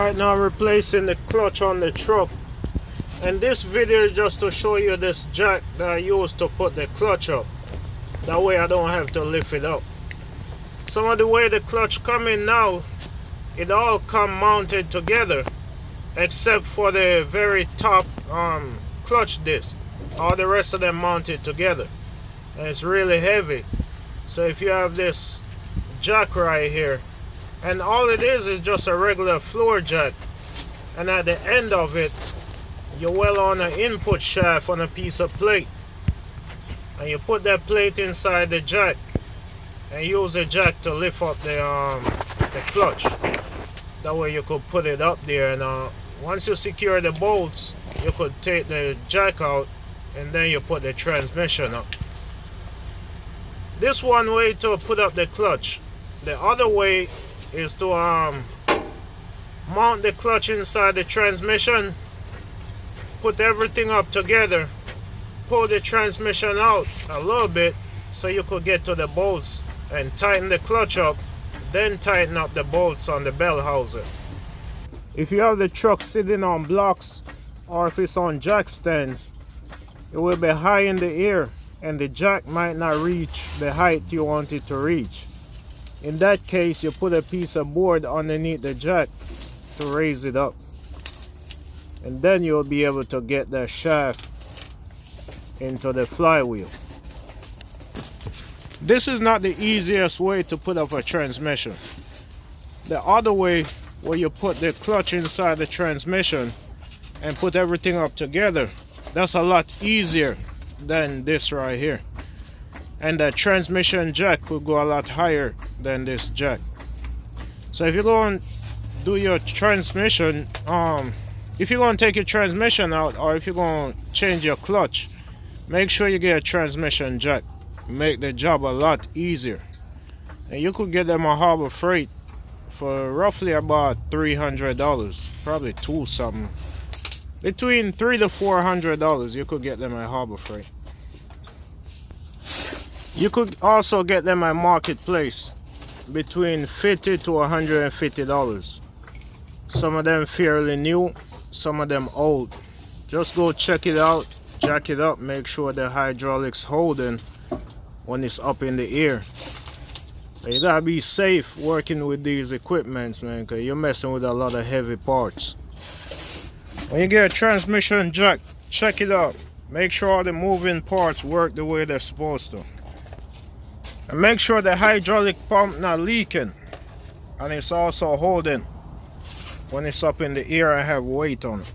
Alright, now I'm replacing the clutch on the truck, and this video is just to show you this jack that I used to put the clutch up. That way I don't have to lift it up. Some of the way the clutch come in now, it all come mounted together except for the very top clutch disc. All the rest of them mounted together, and it's really heavy. So if you have this jack right here, and all it is just a regular floor jack, and at the end of it you weld on an input shaft on a piece of plate, and you put that plate inside the jack and use the jack to lift up the clutch. That way you could put it up there, and once you secure the bolts you could take the jack out and then you put the transmission up. This one way to put up the clutch. The other way is to mount the clutch inside the transmission, put everything up together, pull the transmission out a little bit so you could get to the bolts and tighten the clutch up, then tighten up the bolts on the bell housing. If you have the truck sitting on blocks or if it's on jack stands, it will be high in the air and the jack might not reach the height you want it to reach. In that case, you put a piece of board underneath the jack to raise it up, and then you'll be able to get that shaft into the flywheel. This is not the easiest way to put up a transmission. The other way, where you put the clutch inside the transmission and put everything up together, that's a lot easier than this right here. And the transmission jack could go a lot higher than this jack. So if you're going to do your transmission, if you're going to take your transmission out, or if you're going to change your clutch, make sure you get a transmission jack. Make the job a lot easier. And you could get them on Harbor Freight for roughly about $300, probably two something. Between $300 to $400 you could get them at Harbor Freight. You could also get them at Marketplace between $50 to $150. Some of them fairly new, some of them old. Just go check it out, jack it up, make sure the hydraulics holding when it's up in the air. But you gotta be safe working with these equipments, man, because you're messing with a lot of heavy parts. When you get a transmission jack, check it out. Make sure all the moving parts work the way they're supposed to. And make sure the hydraulic pump not leaking, and it's also holding when it's up in the air and have weight on it.